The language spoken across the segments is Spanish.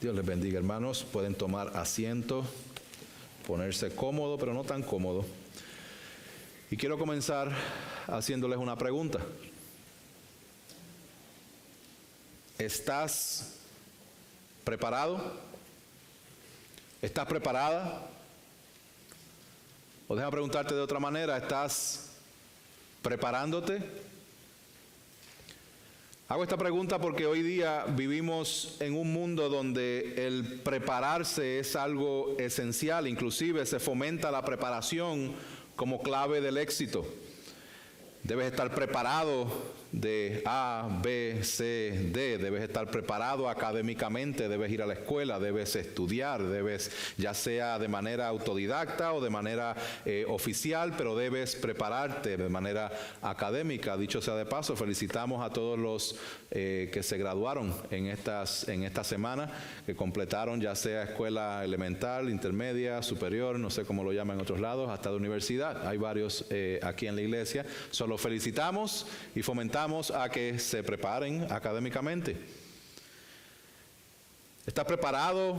Dios les bendiga, hermanos. Pueden tomar asiento, ponerse cómodo, pero no tan cómodo. Y quiero comenzar haciéndoles una pregunta. ¿Estás preparado? ¿Estás preparada? O déjame preguntarte de otra manera, ¿estás preparándote? Hago esta pregunta porque hoy día vivimos en un mundo donde el prepararse es algo esencial, inclusive se fomenta la preparación como clave del éxito. Debes estar preparado de A, B, C, D. Debes estar preparado académicamente, debes ir a la escuela, debes estudiar, debes, ya sea de manera autodidacta o de manera oficial, pero debes prepararte de manera académica. Dicho sea de paso, felicitamos a todos los que se graduaron en esta semana, que completaron ya sea escuela elemental, intermedia, superior, no sé cómo lo llaman en otros lados, hasta de universidad. Hay varios aquí en la iglesia. Solo felicitamos y fomentamos a que se preparen académicamente. ¿Estás preparado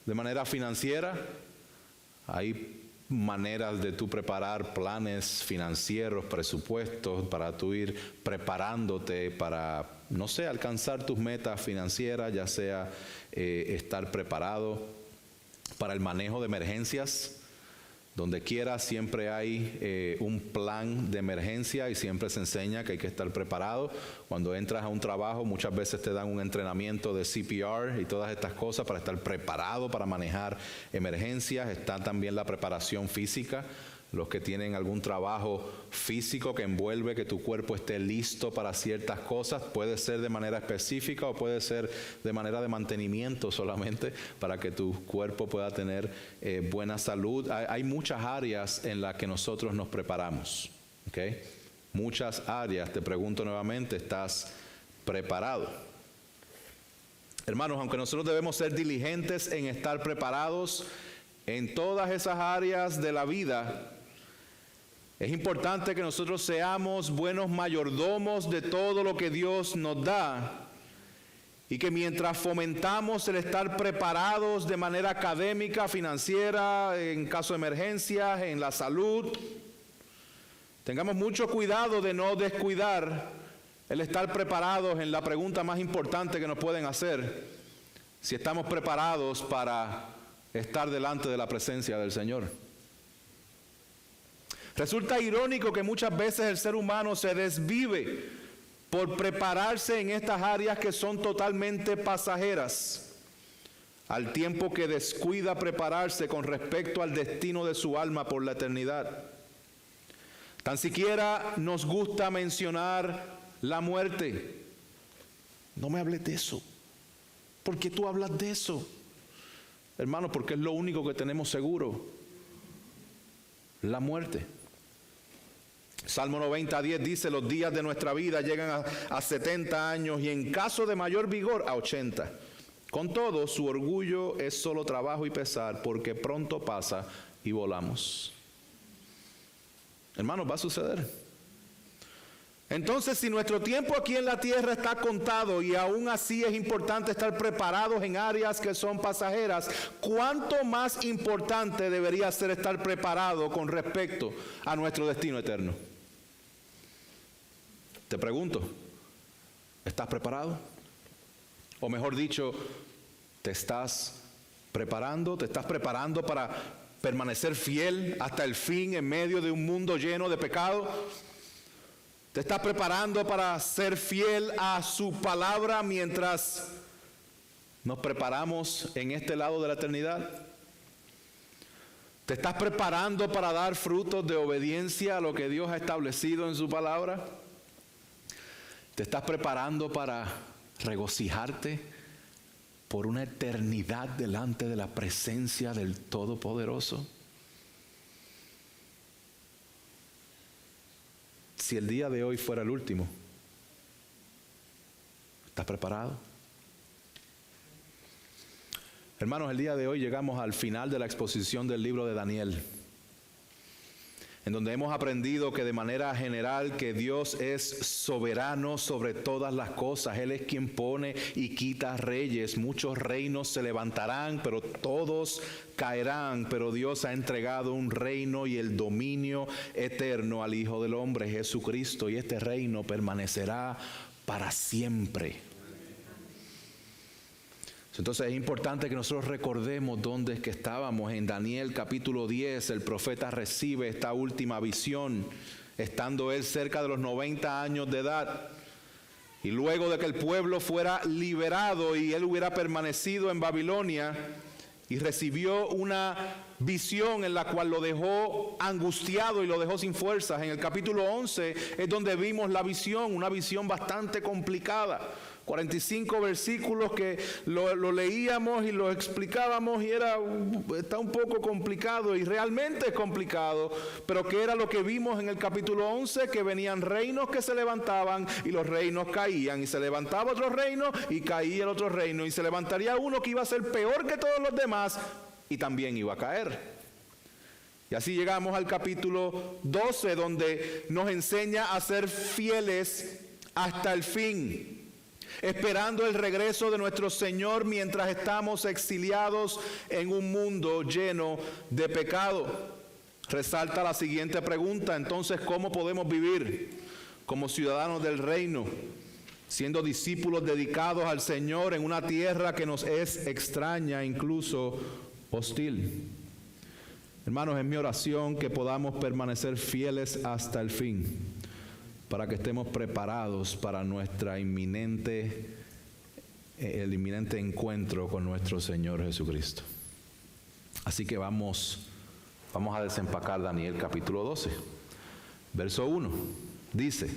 de manera financiera? Hay maneras de tú preparar planes financieros, presupuestos, para tú ir preparándote para, no sé, alcanzar tus metas financieras, ya sea estar preparado para el manejo de emergencias. Donde quiera siempre hay un plan de emergencia y siempre se enseña que hay que estar preparado. Cuando entras a un trabajo muchas veces te dan un entrenamiento de CPR y todas estas cosas para estar preparado para manejar emergencias. Está también la preparación física. Los que tienen algún trabajo físico que envuelve que tu cuerpo esté listo para ciertas cosas, puede ser de manera específica o puede ser de manera de mantenimiento solamente para que tu cuerpo pueda tener buena salud. Hay muchas áreas en las que nosotros nos preparamos, ¿okay? Muchas áreas. Te pregunto nuevamente, ¿estás preparado? Hermanos, aunque nosotros debemos ser diligentes en estar preparados en todas esas áreas de la vida, es importante que nosotros seamos buenos mayordomos de todo lo que Dios nos da y que mientras fomentamos el estar preparados de manera académica, financiera, en caso de emergencias, en la salud, tengamos mucho cuidado de no descuidar el estar preparados en la pregunta más importante que nos pueden hacer: si estamos preparados para estar delante de la presencia del Señor. Resulta irónico que muchas veces el ser humano se desvive por prepararse en estas áreas que son totalmente pasajeras, al tiempo que descuida prepararse con respecto al destino de su alma por la eternidad. Tan siquiera nos gusta mencionar la muerte. No me hables de eso. ¿Por qué tú hablas de eso? Hermano, porque es lo único que tenemos seguro: la muerte. Salmo 90:10 dice: los días de nuestra vida llegan a 70 años y en caso de mayor vigor a 80. Con todo, su orgullo es solo trabajo y pesar, porque pronto pasa y volamos. Hermanos, va a suceder. Entonces, si nuestro tiempo aquí en la tierra está contado y aún así es importante estar preparados en áreas que son pasajeras, ¿cuánto más importante debería ser estar preparado con respecto a nuestro destino eterno? Te pregunto, ¿estás preparado? O mejor dicho, ¿te estás preparando? ¿Te estás preparando para permanecer fiel hasta el fin en medio de un mundo lleno de pecado? ¿Te estás preparando para ser fiel a su palabra mientras nos preparamos en este lado de la eternidad? ¿Te estás preparando para dar frutos de obediencia a lo que Dios ha establecido en su palabra? ¿Te estás preparando para regocijarte por una eternidad delante de la presencia del Todopoderoso? Si el día de hoy fuera el último, ¿estás preparado? Hermanos, el día de hoy llegamos al final de la exposición del libro de Daniel. en donde hemos aprendido que de manera general que Dios es soberano sobre todas las cosas. Él es quien pone y quita reyes. Muchos reinos se levantarán, pero todos caerán. Pero Dios ha entregado un reino y el dominio eterno al Hijo del Hombre, Jesucristo, y este reino permanecerá para siempre. Entonces es importante que nosotros recordemos dónde es que estábamos. En Daniel capítulo 10, el profeta recibe esta última visión, estando él cerca de los 90 años de edad. Y luego de que el pueblo fuera liberado y él hubiera permanecido en Babilonia, y recibió una visión en la cual lo dejó angustiado y lo dejó sin fuerzas. En el capítulo 11 es donde vimos la visión, una visión bastante complicada. 45 versículos que lo leíamos y lo explicábamos y está un poco complicado, y realmente es complicado, pero que era lo que vimos en el capítulo 11, que venían reinos que se levantaban y los reinos caían, y se levantaba otro reino y caía el otro reino, y se levantaría uno que iba a ser peor que todos los demás y también iba a caer. Y así llegamos al capítulo 12, donde nos enseña a ser fieles hasta el fin, esperando el regreso de nuestro Señor mientras estamos exiliados en un mundo lleno de pecado. Resalta la siguiente pregunta: entonces, ¿cómo podemos vivir como ciudadanos del reino, siendo discípulos dedicados al Señor en una tierra que nos es extraña, incluso hostil? Hermanos, es mi oración que podamos permanecer fieles hasta el fin, para que estemos preparados para el inminente encuentro con nuestro Señor Jesucristo. Así que vamos a desempacar Daniel capítulo 12, verso 1. Dice,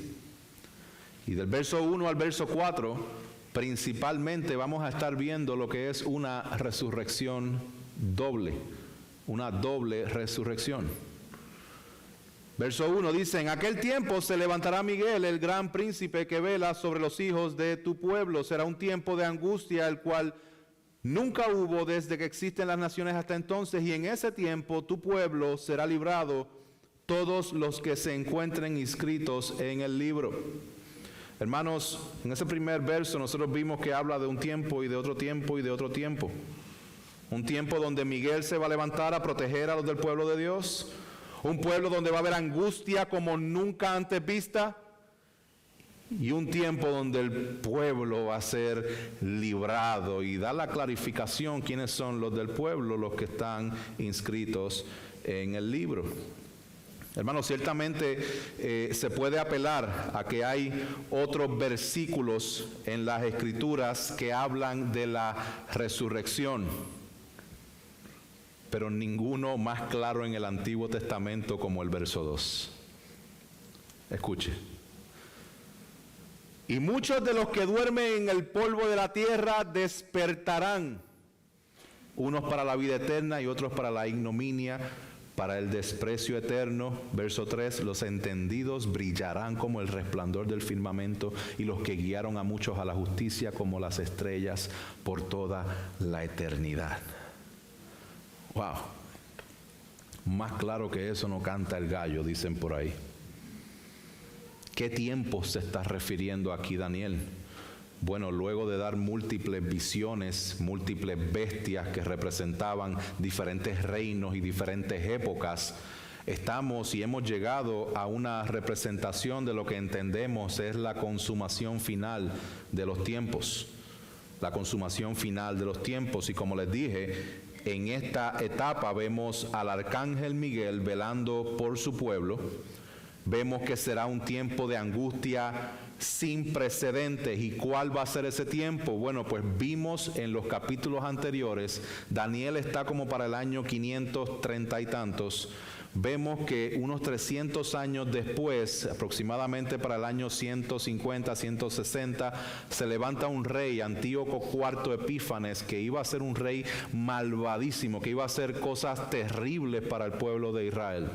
y del verso 1 al verso 4, principalmente vamos a estar viendo lo que es una resurrección doble, una doble resurrección. Verso 1 dice, en aquel tiempo se levantará Miguel, el gran príncipe que vela sobre los hijos de tu pueblo. Será un tiempo de angustia, el cual nunca hubo desde que existen las naciones hasta entonces, y en ese tiempo tu pueblo será librado, todos los que se encuentren inscritos en el libro. Hermanos, en ese primer verso nosotros vimos que habla de un tiempo y de otro tiempo y de otro tiempo. Un tiempo donde Miguel se va a levantar a proteger a los del pueblo de Dios. Un pueblo donde va a haber angustia como nunca antes vista. Y un tiempo donde el pueblo va a ser librado. Y da la clarificación quiénes son los del pueblo, los que están inscritos en el libro. Hermanos, ciertamente se puede apelar a que hay otros versículos en las Escrituras que hablan de la resurrección, pero ninguno más claro en el Antiguo Testamento como el verso 2. Escuche. Y muchos de los que duermen en el polvo de la tierra despertarán, unos para la vida eterna y otros para la ignominia, para el desprecio eterno. Verso 3, los entendidos brillarán como el resplandor del firmamento, y los que guiaron a muchos a la justicia como las estrellas por toda la eternidad. Wow, más claro que eso no canta el gallo, dicen por ahí. ¿Qué tiempo se está refiriendo aquí Daniel? Bueno, luego de dar múltiples visiones, múltiples bestias que representaban diferentes reinos y diferentes épocas, estamos y hemos llegado a una representación de lo que entendemos es la consumación final de los tiempos. La consumación final de los tiempos, y como les dije, en esta etapa vemos al arcángel Miguel velando por su pueblo. Vemos que será un tiempo de angustia sin precedentes. ¿Y cuál va a ser ese tiempo? Bueno, pues vimos en los capítulos anteriores, Daniel está como para el año 530 y tantos. Vemos que unos 300 años después, aproximadamente para el año 150, 160, se levanta un rey, Antíoco IV Epífanes, que iba a ser un rey malvadísimo, que iba a hacer cosas terribles para el pueblo de Israel.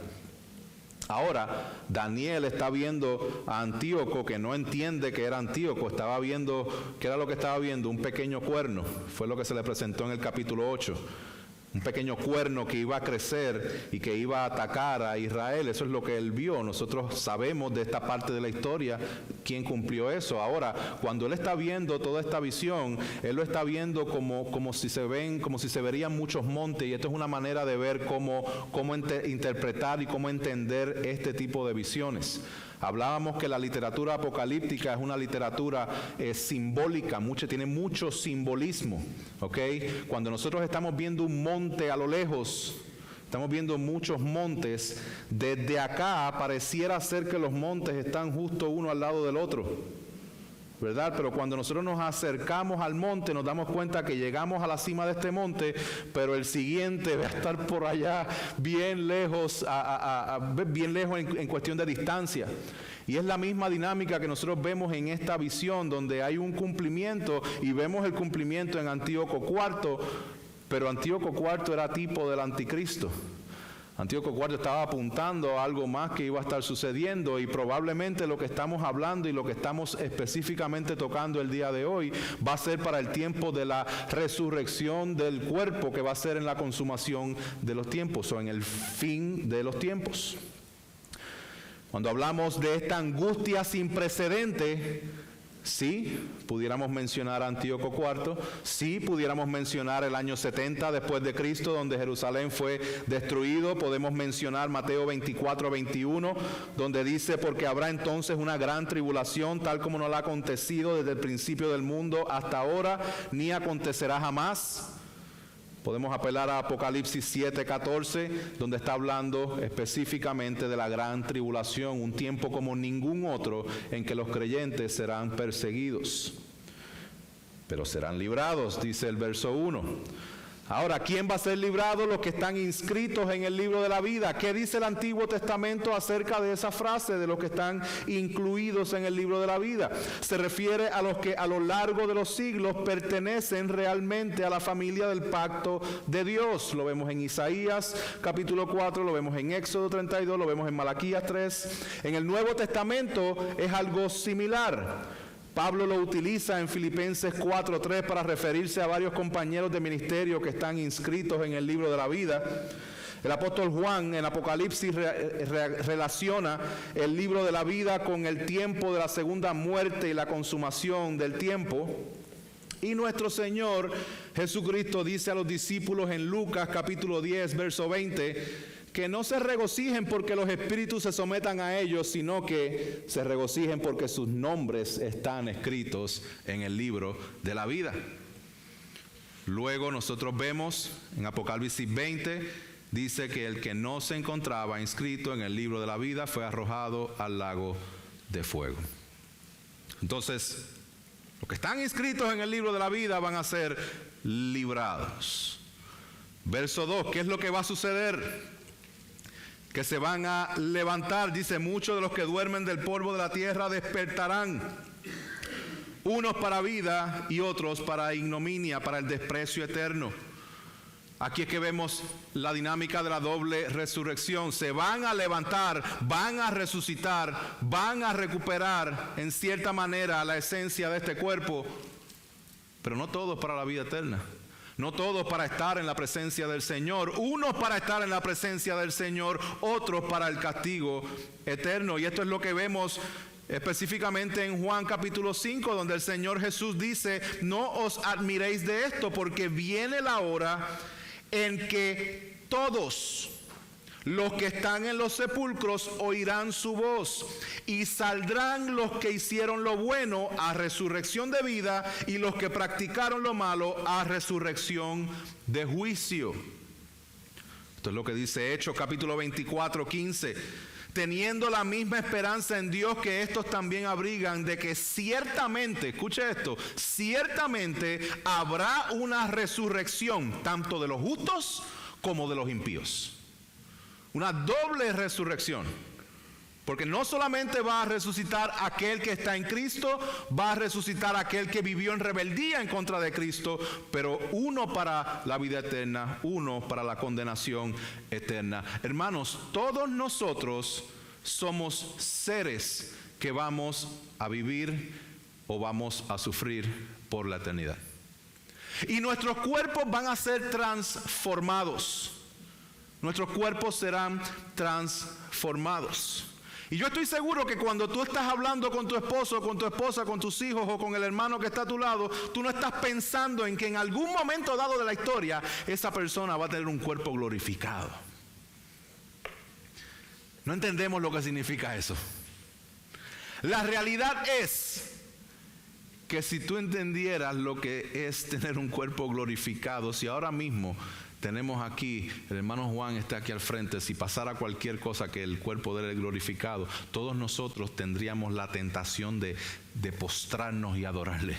Ahora, Daniel está viendo a Antíoco, que no entiende que era Antíoco, estaba viendo, ¿qué era lo que estaba viendo? Un pequeño cuerno, fue lo que se le presentó en el capítulo 8. un pequeño cuerno que iba a crecer y que iba a atacar a Israel. Eso es lo que él vio. Nosotros sabemos de esta parte de la historia quién cumplió eso. Ahora, cuando él está viendo toda esta visión, él lo está viendo como si se verían muchos montes, y esto es una manera de ver cómo interpretar y cómo entender este tipo de visiones. Hablábamos que la literatura apocalíptica es una literatura simbólica, tiene mucho simbolismo, ¿ok? Cuando nosotros estamos viendo un monte a lo lejos, estamos viendo muchos montes, desde acá pareciera ser que los montes están justo uno al lado del otro, ¿verdad? Pero cuando nosotros nos acercamos al monte, nos damos cuenta que llegamos a la cima de este monte, pero el siguiente va a estar por allá, bien lejos, bien lejos en cuestión de distancia. Y es la misma dinámica que nosotros vemos en esta visión, donde hay un cumplimiento, y vemos el cumplimiento en Antíoco IV, pero Antíoco IV era tipo del anticristo. Antíoco IV estaba apuntando a algo más que iba a estar sucediendo, y probablemente lo que estamos hablando y lo que estamos específicamente tocando el día de hoy va a ser para el tiempo de la resurrección del cuerpo, que va a ser en la consumación de los tiempos o en el fin de los tiempos. Cuando hablamos de esta angustia sin precedente, sí, pudiéramos mencionar a Antíoco IV, sí, pudiéramos mencionar el año 70 después de Cristo, donde Jerusalén fue destruido. Podemos mencionar Mateo 24-21, donde dice: porque habrá entonces una gran tribulación, tal como no la ha acontecido desde el principio del mundo hasta ahora, ni acontecerá jamás. Podemos apelar a Apocalipsis 7:14, donde está hablando específicamente de la gran tribulación, un tiempo como ningún otro en que los creyentes serán perseguidos, pero serán librados, dice el verso 1. Ahora, ¿quién va a ser librado? Los que están inscritos en el libro de la vida. ¿Qué dice el Antiguo Testamento acerca de esa frase de los que están incluidos en el libro de la vida? Se refiere a los que a lo largo de los siglos pertenecen realmente a la familia del pacto de Dios. Lo vemos en Isaías capítulo 4, lo vemos en Éxodo 32, lo vemos en Malaquías 3. En el Nuevo Testamento es algo similar. Pablo lo utiliza en Filipenses 4:3 para referirse a varios compañeros de ministerio que están inscritos en el libro de la vida. El apóstol Juan en Apocalipsis relaciona el libro de la vida con el tiempo de la segunda muerte y la consumación del tiempo. Y nuestro Señor Jesucristo dice a los discípulos en Lucas capítulo 10, verso 20, que no se regocijen porque los espíritus se sometan a ellos, sino que se regocijen porque sus nombres están escritos en el libro de la vida. Luego nosotros vemos en Apocalipsis 20, dice que el que no se encontraba inscrito en el libro de la vida fue arrojado al lago de fuego. Entonces, los que están inscritos en el libro de la vida van a ser librados. Verso 2, ¿qué es lo que va a suceder? Que se van a levantar, dice: muchos de los que duermen del polvo de la tierra despertarán, unos para vida y otros para ignominia, para el desprecio eterno. Aquí es que vemos la dinámica de la doble resurrección. Se van a levantar, van a resucitar, van a recuperar en cierta manera la esencia de este cuerpo, pero no todos para la vida eterna. No todos para estar en la presencia del Señor, unos para estar en la presencia del Señor, otros para el castigo eterno. Y esto es lo que vemos específicamente en Juan capítulo 5, donde el Señor Jesús dice: no os admiréis de esto, porque viene la hora en que todos los que están en los sepulcros oirán su voz, y saldrán los que hicieron lo bueno a resurrección de vida, y los que practicaron lo malo a resurrección de juicio. Esto es lo que dice Hechos capítulo 24:15. Teniendo la misma esperanza en Dios que estos también abrigan, de que ciertamente, escuche esto, ciertamente habrá una resurrección tanto de los justos como de los impíos. Una doble resurrección, porque no solamente va a resucitar aquel que está en Cristo, va a resucitar aquel que vivió en rebeldía en contra de Cristo, pero uno para la vida eterna, uno para la condenación eterna. Hermanos, todos nosotros somos seres que vamos a vivir o vamos a sufrir por la eternidad. Y nuestros cuerpos van a ser transformados. Nuestros cuerpos serán transformados. Y yo estoy seguro que cuando tú estás hablando con tu esposo, con tu esposa, con tus hijos o con el hermano que está a tu lado, tú no estás pensando en que en algún momento dado de la historia, esa persona va a tener un cuerpo glorificado. No entendemos lo que significa eso. La realidad es que si tú entendieras lo que es tener un cuerpo glorificado, si ahora mismo tenemos aquí, el hermano Juan está aquí al frente, si pasara cualquier cosa que el cuerpo de él glorificado, todos nosotros tendríamos la tentación de postrarnos y adorarle.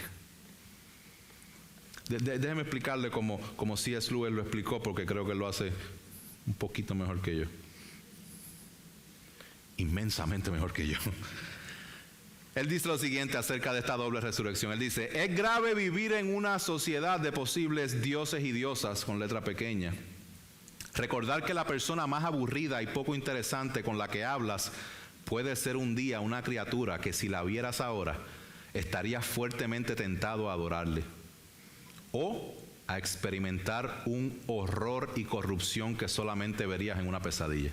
Déjeme explicarle como C.S. Lewis lo explicó, porque creo que lo hace un poquito mejor que yo. Inmensamente mejor que yo. Él dice lo siguiente acerca de esta doble resurrección. Él dice: es grave vivir en una sociedad de posibles dioses y diosas con letra pequeña. Recordar que la persona más aburrida y poco interesante con la que hablas puede ser un día una criatura que si la vieras ahora estarías fuertemente tentado a adorarle. O a experimentar un horror y corrupción que solamente verías en una pesadilla.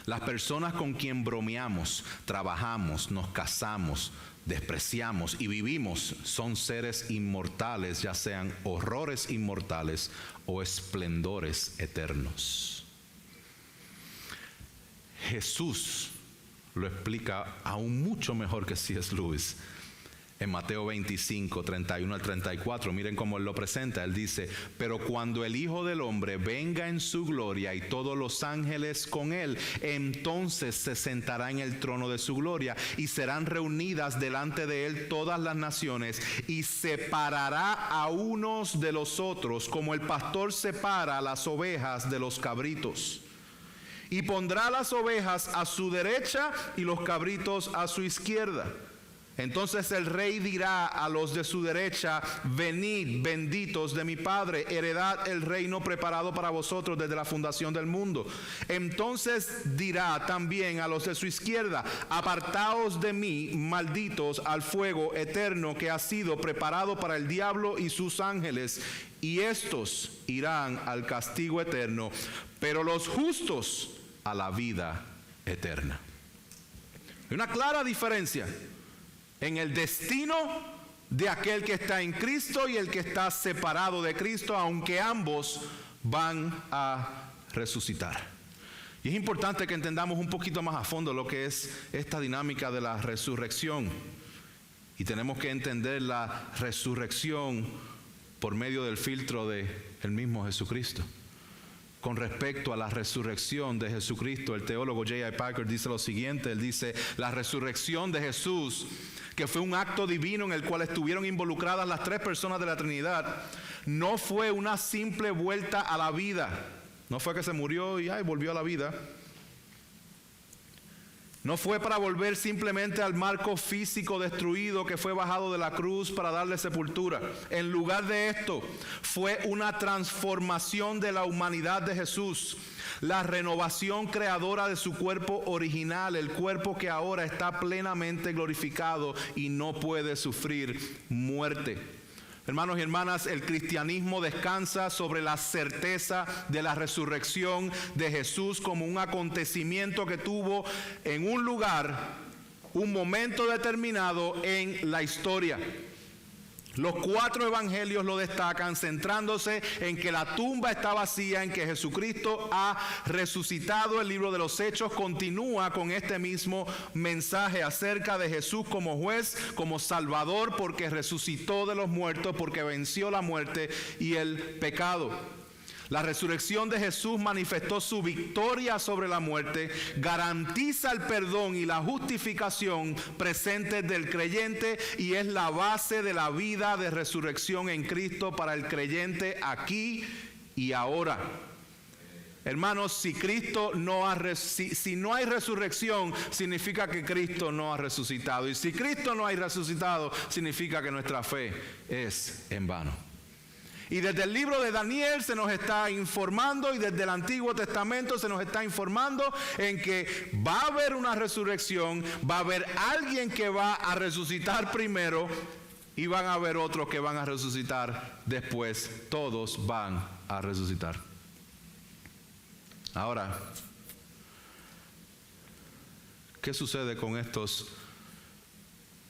Las personas con quien bromeamos, trabajamos, nos casamos, despreciamos y vivimos son seres inmortales, ya sean horrores inmortales o esplendores eternos. Jesús lo explica aún mucho mejor que C.S. Lewis. En Mateo 25, 31 al 34, miren cómo él lo presenta. Él dice: pero cuando el Hijo del Hombre venga en su gloria y todos los ángeles con él, entonces se sentará en el trono de su gloria y serán reunidas delante de él todas las naciones y separará a unos de los otros como el pastor separa a las ovejas de los cabritos. Y pondrá las ovejas a su derecha y los cabritos a su izquierda. Entonces el rey dirá a los de su derecha: venid, benditos de mi Padre, heredad el reino preparado para vosotros desde la fundación del mundo. Entonces dirá también a los de su izquierda: apartaos de mí, malditos, al fuego eterno que ha sido preparado para el diablo y sus ángeles, y estos irán al castigo eterno, pero los justos a la vida eterna. Hay una clara diferencia en el destino de aquel que está en Cristo y el que está separado de Cristo, aunque ambos van a resucitar. Y es importante que entendamos un poquito más a fondo lo que es esta dinámica de la resurrección. Y tenemos que entender la resurrección por medio del filtro del mismo Jesucristo. Con respecto a la resurrección de Jesucristo, el teólogo J.I. Packer dice lo siguiente. Él dice: la resurrección de Jesús, que fue un acto divino en el cual estuvieron involucradas las tres personas de la Trinidad, no fue una simple vuelta a la vida. No fue que se murió y volvió a la vida. No fue para volver simplemente al marco físico destruido que fue bajado de la cruz para darle sepultura. En lugar de esto, fue una transformación de la humanidad de Jesús. La renovación creadora de su cuerpo original, el cuerpo que ahora está plenamente glorificado y no puede sufrir muerte. Hermanos y hermanas, el cristianismo descansa sobre la certeza de la resurrección de Jesús como un acontecimiento que tuvo en un lugar, un momento determinado en la historia. Los 4 evangelios lo destacan, centrándose en que la tumba está vacía, en que Jesucristo ha resucitado. El libro de los Hechos continúa con este mismo mensaje acerca de Jesús como juez, como salvador, porque resucitó de los muertos, porque venció la muerte y el pecado. La resurrección de Jesús manifestó su victoria sobre la muerte, garantiza el perdón y la justificación presentes del creyente y es la base de la vida de resurrección en Cristo para el creyente aquí y ahora. Hermanos, si no hay resurrección, significa que Cristo no ha resucitado. Y si Cristo no ha resucitado, significa que nuestra fe es en vano. Y desde el libro de Daniel se nos está informando, y desde el Antiguo Testamento se nos está informando en que va a haber una resurrección, va a haber alguien que va a resucitar primero, y van a haber otros que van a resucitar después. Todos van a resucitar. Ahora, ¿qué sucede con estos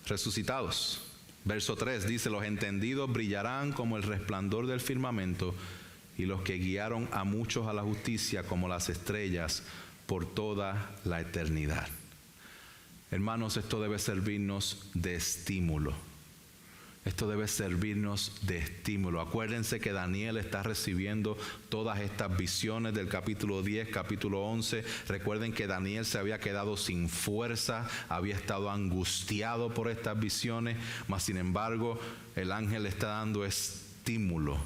resucitados? Verso 3 dice: los entendidos brillarán como el resplandor del firmamento, y los que guiaron a muchos a la justicia como las estrellas por toda la eternidad. Hermanos, esto debe servirnos de estímulo. Esto debe servirnos de estímulo. Acuérdense que Daniel está recibiendo todas estas visiones del capítulo 10, capítulo 11. Recuerden que Daniel se había quedado sin fuerza, había estado angustiado por estas visiones, mas sin embargo el ángel le está dando estímulo.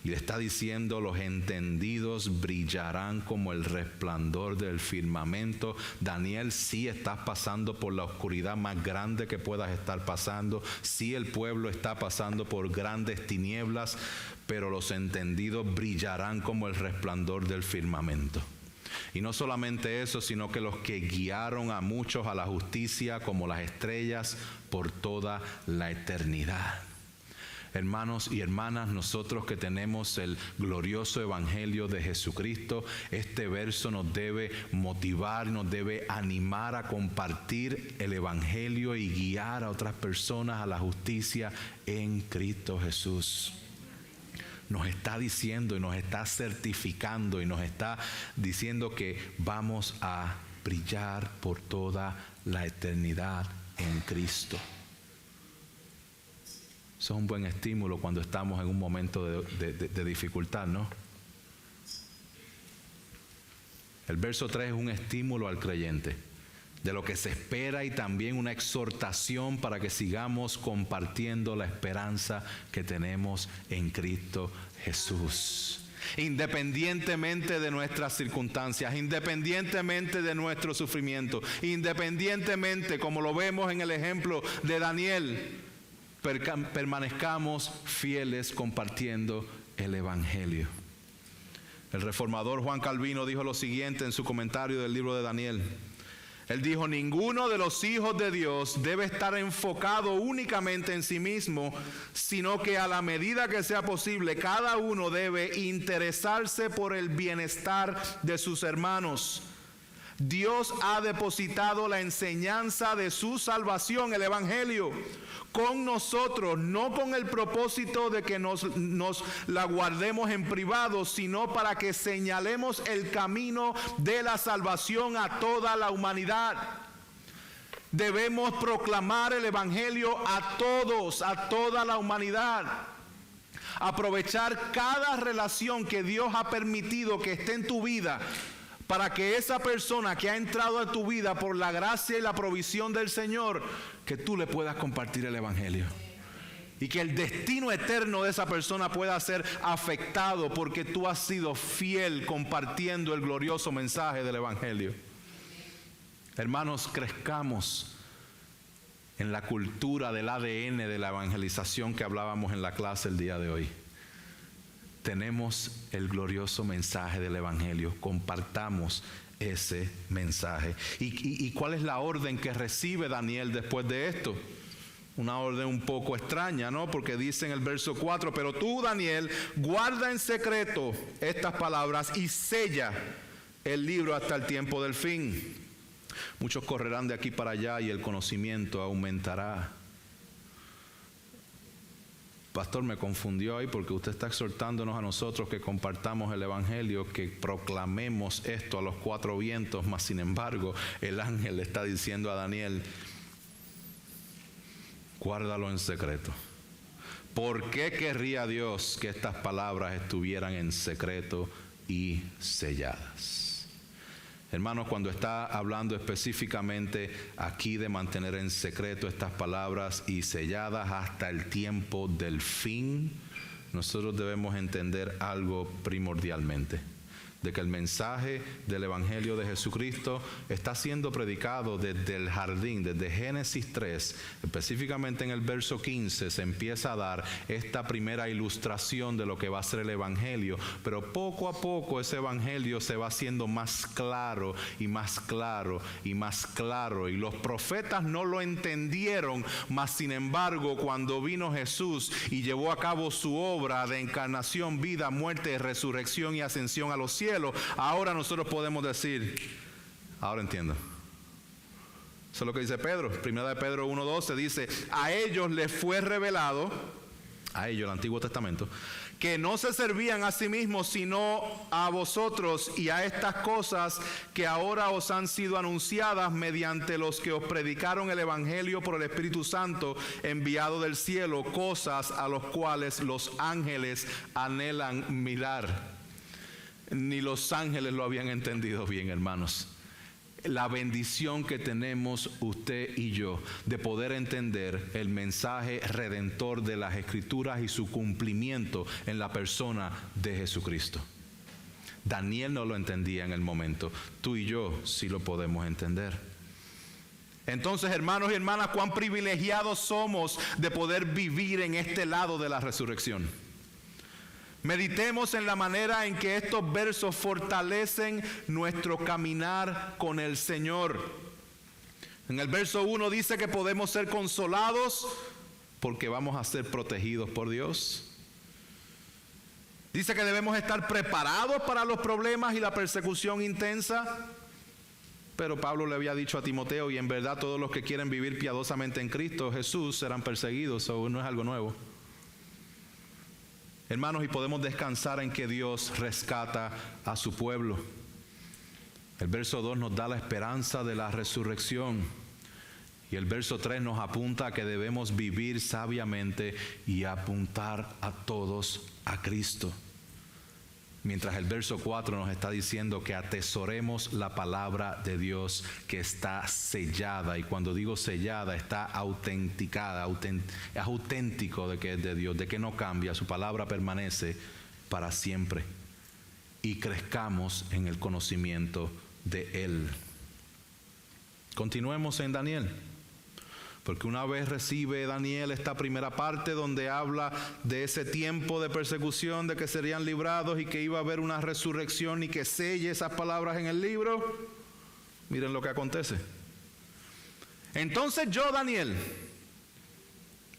Y le está diciendo: los entendidos brillarán como el resplandor del firmamento. Daniel, sí estás pasando por la oscuridad más grande que puedas estar pasando. Sí, el pueblo está pasando por grandes tinieblas, pero los entendidos brillarán como el resplandor del firmamento. Y no solamente eso, sino que los que guiaron a muchos a la justicia como las estrellas por toda la eternidad. Hermanos y hermanas, nosotros que tenemos el glorioso evangelio de Jesucristo, este verso nos debe motivar, nos debe animar a compartir el evangelio y guiar a otras personas a la justicia en Cristo Jesús. Nos está diciendo y nos está certificando y nos está diciendo que vamos a brillar por toda la eternidad en Cristo. Eso es un buen estímulo cuando estamos en un momento de dificultad, ¿no? El verso 3 es un estímulo al creyente de lo que se espera y también una exhortación para que sigamos compartiendo la esperanza que tenemos en Cristo Jesús. Independientemente de nuestras circunstancias, independientemente de nuestro sufrimiento, independientemente, como lo vemos en el ejemplo de Daniel, permanezcamos fieles compartiendo el evangelio. El reformador Juan Calvino dijo lo siguiente en su comentario del libro de Daniel. Él dijo: ninguno de los hijos de Dios debe estar enfocado únicamente en sí mismo, sino que a la medida que sea posible, cada uno debe interesarse por el bienestar de sus hermanos. Dios ha depositado la enseñanza de su salvación, el evangelio, con nosotros, no con el propósito de que nos la guardemos en privado, sino para que señalemos el camino de la salvación a toda la humanidad. Debemos proclamar el evangelio a todos, a toda la humanidad. Aprovechar cada relación que Dios ha permitido que esté en tu vida, para que esa persona que ha entrado a tu vida por la gracia y la provisión del Señor, que tú le puedas compartir el evangelio. Y que el destino eterno de esa persona pueda ser afectado porque tú has sido fiel compartiendo el glorioso mensaje del evangelio. Hermanos, crezcamos en la cultura del ADN de la evangelización que hablábamos en la clase el día de hoy. Tenemos el glorioso mensaje del evangelio, compartamos ese mensaje. ¿Y cuál es la orden que recibe Daniel después de esto? Una orden un poco extraña, ¿no? Porque dice en el verso 4: pero tú, Daniel, guarda en secreto estas palabras y sella el libro hasta el tiempo del fin. Muchos correrán de aquí para allá y el conocimiento aumentará. Pastor, me confundió ahí porque usted está exhortándonos a nosotros que compartamos el evangelio, que proclamemos esto a los cuatro vientos, mas sin embargo el ángel le está diciendo a Daniel: guárdalo en secreto. ¿Por qué querría Dios que estas palabras estuvieran en secreto y selladas? Hermanos, cuando está hablando específicamente aquí de mantener en secreto estas palabras y selladas hasta el tiempo del fin, nosotros debemos entender algo primordialmente. de que el mensaje del Evangelio de Jesucristo está siendo predicado desde el jardín, desde Génesis 3, específicamente en el verso 15, se empieza a dar esta primera ilustración de lo que va a ser el Evangelio, pero poco a poco ese Evangelio se va haciendo más claro y más claro y más claro, y los profetas no lo entendieron, mas sin embargo cuando vino Jesús y llevó a cabo su obra de encarnación, vida, muerte, resurrección y ascensión a los cielos, ahora nosotros podemos decir, ahora entiendo. Eso es lo que dice Pedro. Primera de Pedro 1:12 dice, a ellos les fue revelado, a ellos, el Antiguo Testamento, que no se servían a sí mismos, sino a vosotros y a estas cosas que ahora os han sido anunciadas mediante los que os predicaron el Evangelio por el Espíritu Santo enviado del cielo, cosas a los cuales los ángeles anhelan mirar. Ni los ángeles lo habían entendido bien, hermanos. La bendición que tenemos usted y yo de poder entender el mensaje redentor de las Escrituras y su cumplimiento en la persona de Jesucristo. Daniel no lo entendía en el momento. Tú y yo sí lo podemos entender. Entonces, hermanos y hermanas, cuán privilegiados somos de poder vivir en este lado de la resurrección. Meditemos en la manera en que estos versos fortalecen nuestro caminar con el Señor. En el verso 1 dice que podemos ser consolados porque vamos a ser protegidos por Dios. Dice que debemos estar preparados para los problemas y la persecución intensa. Pero Pablo le había dicho a Timoteo, y en verdad todos los que quieren vivir piadosamente en Cristo Jesús serán perseguidos, eso no es algo nuevo. Hermanos, y podemos descansar en que Dios rescata a su pueblo. El verso 2 nos da la esperanza de la resurrección. Y el verso 3 nos apunta a que debemos vivir sabiamente y apuntar a todos a Cristo. Mientras el verso 4 nos está diciendo que atesoremos la palabra de Dios que está sellada. Y cuando digo sellada, está autenticada, es auténtico de que es de Dios, de que no cambia, su palabra permanece para siempre. Y crezcamos en el conocimiento de Él. Continuemos en Daniel. Porque una vez recibe Daniel esta primera parte donde habla de ese tiempo de persecución, de que serían librados y que iba a haber una resurrección y que selle esas palabras en el libro, miren lo que acontece. Entonces yo, Daniel,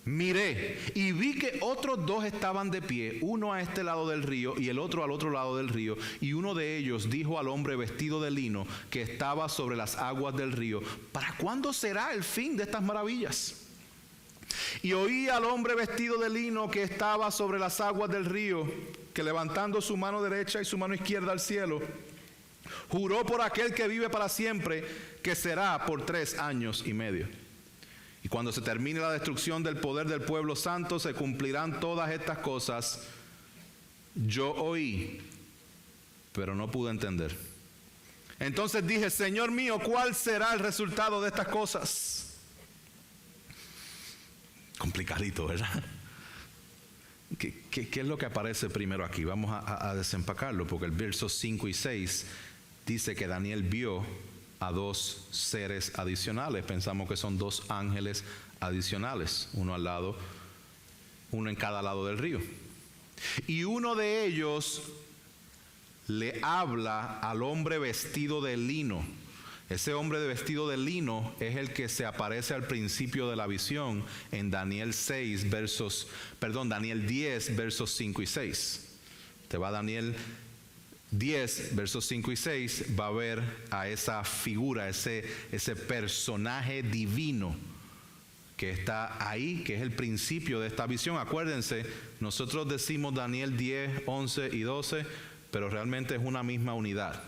miré y vi que otros dos estaban de pie, uno a este lado del río y el otro al otro lado del río, y uno de ellos dijo al hombre vestido de lino que estaba sobre las aguas del río: ¿para cuándo será el fin de estas maravillas? Y oí al hombre vestido de lino que estaba sobre las aguas del río, que levantando su mano derecha y su mano izquierda al cielo, juró por aquel que vive para siempre, que será por 3 años y medio. Y cuando se termine la destrucción del poder del pueblo santo, se cumplirán todas estas cosas. Yo oí, pero no pude entender. Entonces dije: Señor mío, ¿cuál será el resultado de estas cosas? Complicadito, ¿verdad? ¿Qué es lo que aparece primero aquí? Vamos a desempacarlo, porque el verso 5 y 6 dice que Daniel vio a 2 seres adicionales. Pensamos que son 2 ángeles adicionales, uno al lado, uno en cada lado del río. Y uno de ellos le habla al hombre vestido de lino. Ese hombre de vestido de lino es el que se aparece al principio de la visión en Daniel 10, versos 5 y 6. Te va Daniel 10, versos 5 y 6, va a ver a esa figura, ese personaje divino que está ahí, que es el principio de esta visión. Acuérdense, nosotros decimos Daniel 10, 11 y 12, pero realmente es una misma unidad.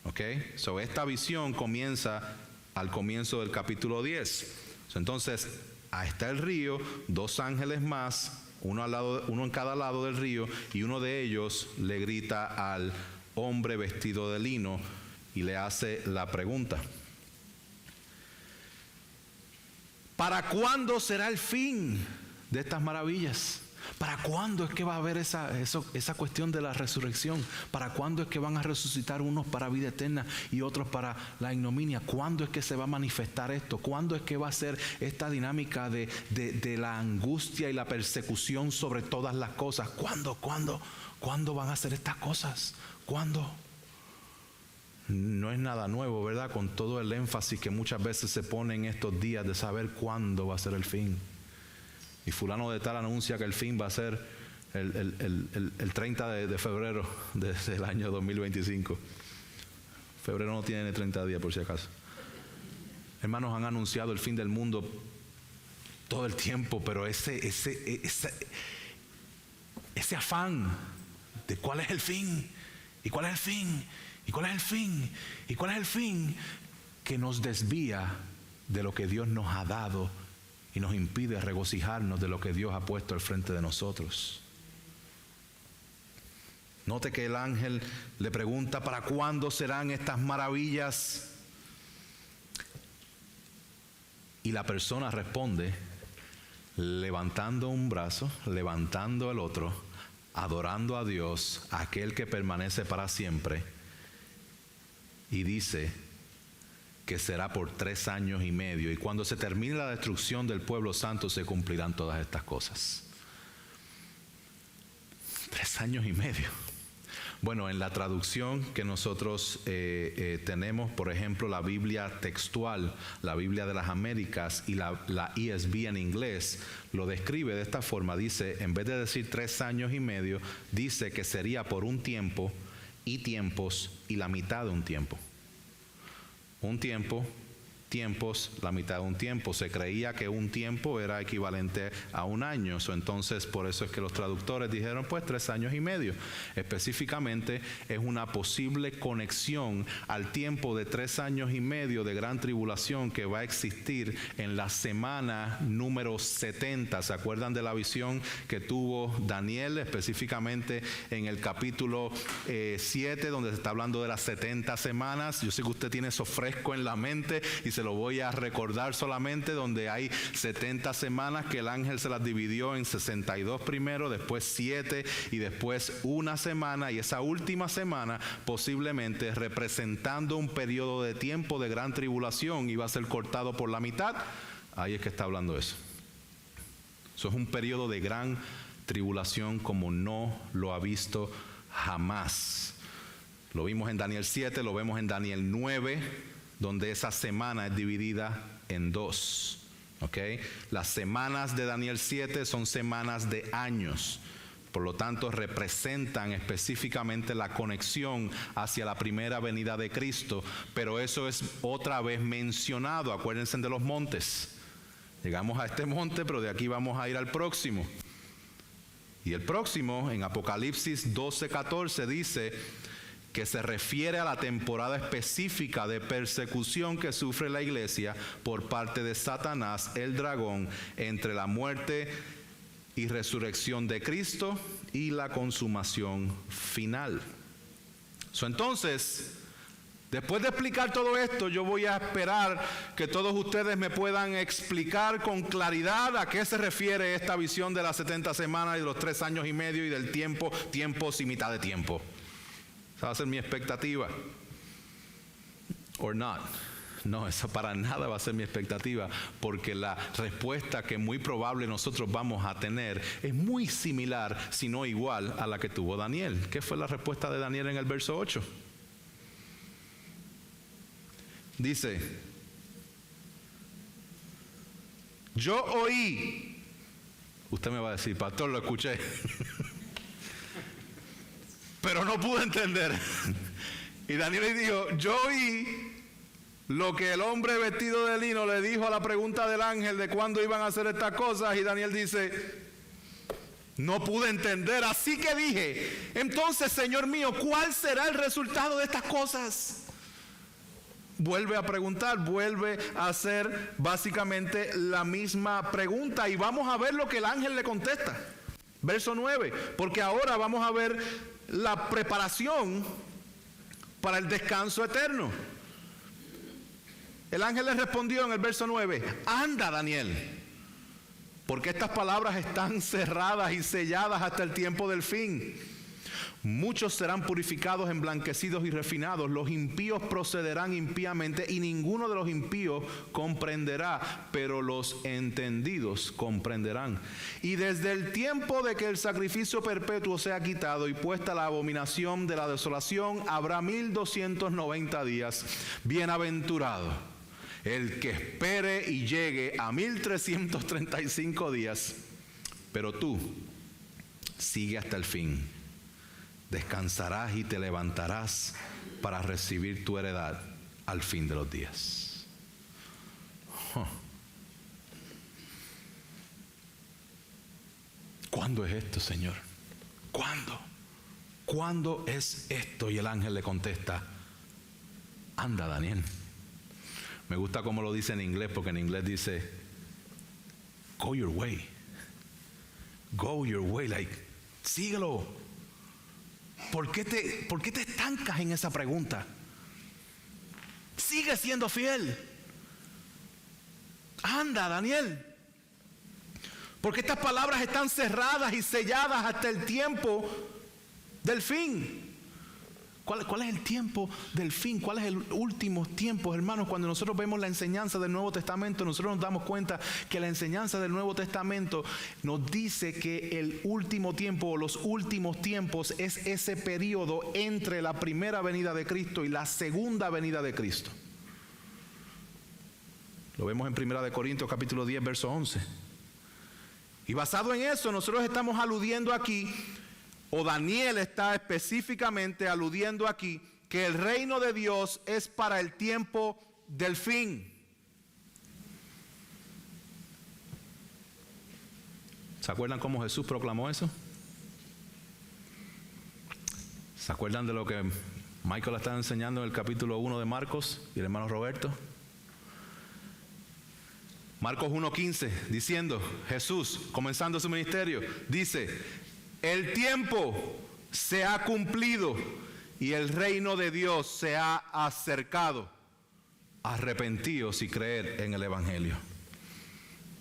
¿Ok? So, esta visión comienza al comienzo del capítulo 10. Entonces, ahí está el río, 2 ángeles más, uno en cada lado del río, y uno de ellos le grita al hombre vestido de lino y le hace la pregunta: ¿para cuándo será el fin de estas maravillas? ¿Para cuándo es que va a haber esa cuestión de la resurrección? ¿Para cuándo es que van a resucitar unos para vida eterna y otros para la ignominia? ¿Cuándo es que se va a manifestar esto? ¿Cuándo es que va a ser esta dinámica de la angustia y la persecución sobre todas las cosas? ¿Cuándo van a ser estas cosas? ¿Cuándo? No es nada nuevo, ¿verdad? Con todo el énfasis que muchas veces se pone en estos días de saber cuándo va a ser el fin. Y fulano de tal anuncia que el fin va a ser el 30 de febrero del año 2025. Febrero no tiene 30 días por si acaso. Hermanos, han anunciado el fin del mundo todo el tiempo, pero ese afán de cuál es el fin, y cuál es el fin, y cuál es el fin, y cuál es el fin, que nos desvía de lo que Dios nos ha dado y nos impide regocijarnos de lo que Dios ha puesto al frente de nosotros. Note que el ángel le pregunta: ¿para cuándo serán estas maravillas? Y la persona responde levantando un brazo, levantando el otro, adorando a Dios, aquel que permanece para siempre, y dice que será por 3 años y medio, y cuando se termine la destrucción del pueblo santo se cumplirán todas estas cosas. 3 años y medio. Bueno, en la traducción que nosotros tenemos, por ejemplo, la Biblia textual, la Biblia de las Américas y la ESV en inglés, lo describe de esta forma. Dice, en vez de decir 3 años y medio, dice que sería por un tiempo y tiempos y la mitad de un tiempo. Un tiempo, tiempos, la mitad de un tiempo. Se creía que un tiempo era equivalente a un año. Entonces, por eso es que los traductores dijeron, pues 3 años y medio. Específicamente, es una posible conexión al tiempo de 3 años y medio de gran tribulación que va a existir en la semana número 70. ¿Se acuerdan de la visión que tuvo Daniel? Específicamente en el capítulo 7, donde se está hablando de las 70 semanas. Yo sé que usted tiene eso fresco en la mente y se lo voy a recordar solamente, donde hay 70 semanas que el ángel se las dividió en 62 primero, después 7 y después una semana, y esa última semana posiblemente representando un periodo de tiempo de gran tribulación iba a ser cortado por la mitad. Ahí es que está hablando eso. Eso es un periodo de gran tribulación como no lo ha visto jamás. Lo vimos en Daniel 7, lo vemos en Daniel 9, donde esa semana es dividida en 2. ¿Okay? Las semanas de Daniel 7 son semanas de años. Por lo tanto, representan específicamente la conexión hacia la primera venida de Cristo. Pero eso es otra vez mencionado. Acuérdense de los montes. Llegamos a este monte, pero de aquí vamos a ir al próximo. Y el próximo, en Apocalipsis 12:14, dice que se refiere a la temporada específica de persecución que sufre la iglesia por parte de Satanás, el dragón, entre la muerte y resurrección de Cristo y la consumación final. Entonces, después de explicar todo esto, yo voy a esperar que todos ustedes me puedan explicar con claridad a qué se refiere esta visión de las 70 semanas y de los 3 años y medio y del tiempo, tiempos y mitad de tiempo. Esa va a ser mi expectativa. Or not. No, eso para nada va a ser mi expectativa, porque la respuesta que muy probable nosotros vamos a tener es muy similar, si no igual, a la que tuvo Daniel. ¿Qué fue la respuesta de Daniel en el verso 8? Dice: yo oí. Usted me va a decir, pastor, lo escuché. Pero no pude entender. Y Daniel le dijo: yo oí lo que el hombre vestido de lino le dijo a la pregunta del ángel de cuándo iban a hacer estas cosas. Y Daniel dice: no pude entender, así que dije, entonces, Señor mío, ¿cuál será el resultado de estas cosas? Vuelve a preguntar, vuelve a hacer básicamente la misma pregunta, y vamos a ver lo que el ángel le contesta. Verso 9, porque ahora vamos a ver la preparación para el descanso eterno. El ángel le respondió en el verso 9: anda, Daniel, porque estas palabras están cerradas y selladas hasta el tiempo del fin. Muchos serán purificados, emblanquecidos y refinados. Los impíos procederán impíamente y ninguno de los impíos comprenderá, pero los entendidos comprenderán. Y desde el tiempo de que el sacrificio perpetuo sea quitado y puesta la abominación de la desolación, habrá 1290 días. Bienaventurado el que espere y llegue a 1335 días. Pero tú sigue hasta el fin. Descansarás y te levantarás para recibir tu heredad al fin de los días. ¿Cuándo es esto, Señor? ¿Cuándo? ¿Cuándo es esto? Y el ángel le contesta: anda, Daniel. Me gusta cómo lo dice en inglés, porque en inglés dice go your way. Go your way, like, síguelo. ¿Por qué te estancas en esa pregunta? Sigue siendo fiel. Anda, Daniel. Porque estas palabras están cerradas y selladas hasta el tiempo del fin. ¿Cuál es el tiempo del fin? ¿Cuál es el último tiempo, hermanos? Cuando nosotros vemos la enseñanza del Nuevo Testamento, nosotros nos damos cuenta que la enseñanza del Nuevo Testamento nos dice que el último tiempo o los últimos tiempos es ese periodo entre la primera venida de Cristo y la segunda venida de Cristo. Lo vemos en 1 Corintios capítulo 10, verso 11. Y basado en eso, nosotros estamos aludiendo aquí, o Daniel está específicamente aludiendo aquí, que el reino de Dios es para el tiempo del fin. ¿Se acuerdan cómo Jesús proclamó eso? ¿Se acuerdan de lo que Michael estaba enseñando en el capítulo 1 de Marcos y el hermano Roberto? Marcos 1:15, diciendo, Jesús, comenzando su ministerio, dice: el tiempo se ha cumplido y el reino de Dios se ha acercado. Arrepentíos y creed en el Evangelio.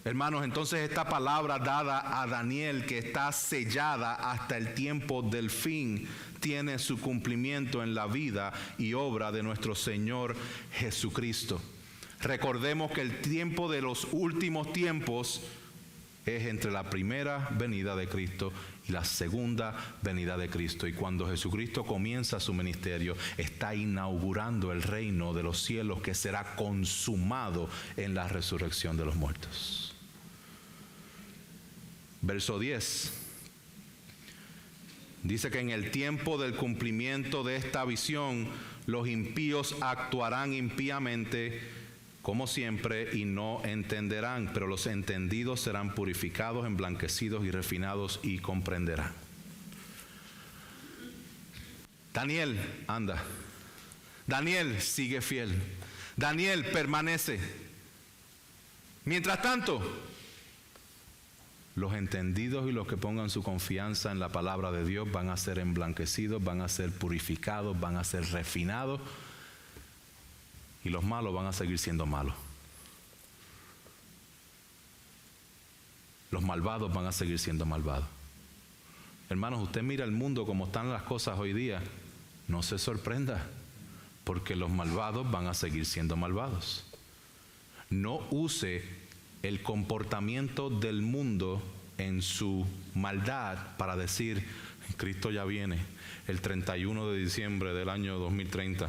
Hermanos, entonces esta palabra dada a Daniel, que está sellada hasta el tiempo del fin, tiene su cumplimiento en la vida y obra de nuestro Señor Jesucristo. Recordemos que el tiempo de los últimos tiempos es entre la primera venida de Cristo y la segunda venida de Cristo. Y cuando Jesucristo comienza su ministerio, está inaugurando el reino de los cielos que será consumado en la resurrección de los muertos. Verso 10. Dice que en el tiempo del cumplimiento de esta visión, los impíos actuarán impíamente como siempre, y no entenderán, pero los entendidos serán purificados, emblanquecidos y refinados y comprenderán. Daniel, anda. Daniel, sigue fiel. Daniel, permanece. Mientras tanto, los entendidos y los que pongan su confianza en la palabra de Dios van a ser emblanquecidos, van a ser purificados, van a ser refinados. Y los malos van a seguir siendo malos. Los malvados van a seguir siendo malvados. Hermanos, usted mira el mundo como están las cosas hoy día. No se sorprenda, porque los malvados van a seguir siendo malvados. No use el comportamiento del mundo en su maldad para decir, Cristo ya viene el 31 de diciembre del año 2030.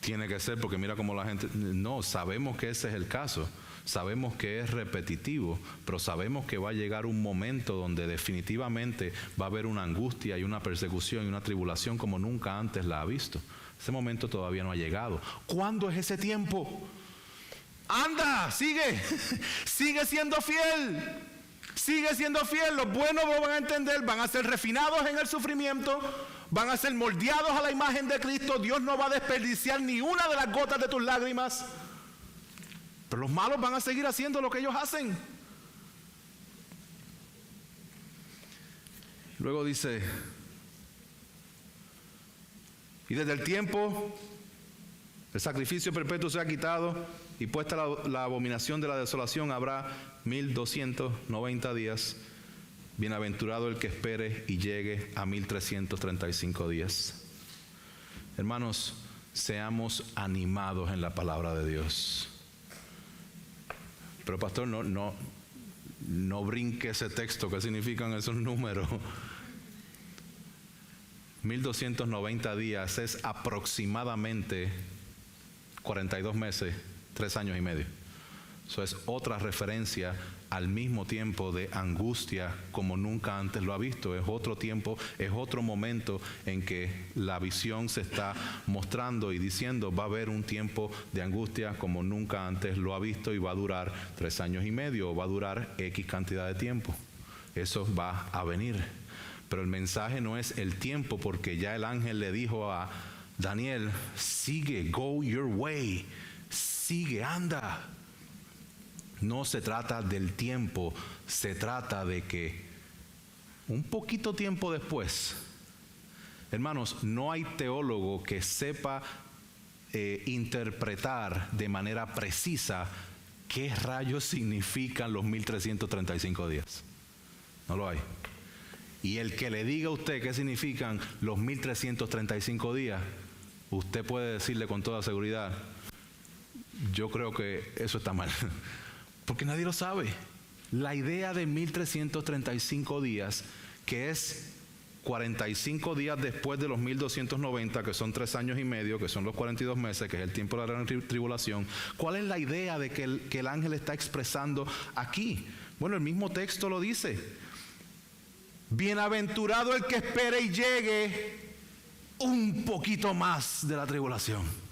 Tiene que ser porque mira cómo la gente... No, sabemos que ese es el caso. Sabemos que es repetitivo, pero sabemos que va a llegar un momento donde definitivamente va a haber una angustia y una persecución y una tribulación como nunca antes la ha visto. Ese momento todavía no ha llegado. ¿Cuándo es ese tiempo? ¡Anda! ¡Sigue! ¡Sigue siendo fiel! Sigue siendo fiel. Los buenos lo van a entender, van a ser refinados en el sufrimiento, van a ser moldeados a la imagen de Cristo. Dios no va a desperdiciar ni una de las gotas de tus lágrimas. Pero los malos van a seguir haciendo lo que ellos hacen. Luego dice, y desde el tiempo El sacrificio perpetuo se ha quitado y puesta la abominación de la desolación, habrá 1290 días. Bienaventurado el que espere y llegue a 1335 días. Hermanos, seamos animados en la palabra de Dios. Pero pastor, no brinque ese texto. ¿Qué significan esos números? 1290 días es aproximadamente 42 meses, 3 años y medio. Eso es otra referencia al mismo tiempo de angustia como nunca antes lo ha visto. Es otro tiempo, es otro momento en que la visión se está mostrando y diciendo: va a haber un tiempo de angustia como nunca antes lo ha visto, y va a durar 3 años y medio, o va a durar X cantidad de tiempo. Eso va a venir. Pero el mensaje no es el tiempo, porque ya el ángel le dijo a Daniel: sigue, go your way, sigue, anda. No se trata del tiempo, se trata de que un poquito tiempo después, hermanos, no hay teólogo que sepa interpretar de manera precisa qué rayos significan los 1335 días. No lo hay. Y el que le diga a usted qué significan los 1335 días, usted puede decirle con toda seguridad: yo creo que eso está mal. Porque nadie lo sabe. La idea de 1335 días, que es 45 días después de los 1290, que son 3 años y medio, que son los 42 meses, que es el tiempo de la gran tribulación. ¿Cuál es la idea de que el ángel está expresando aquí? Bueno, el mismo texto lo dice. Bienaventurado el que espere y llegue un poquito más de la tribulación.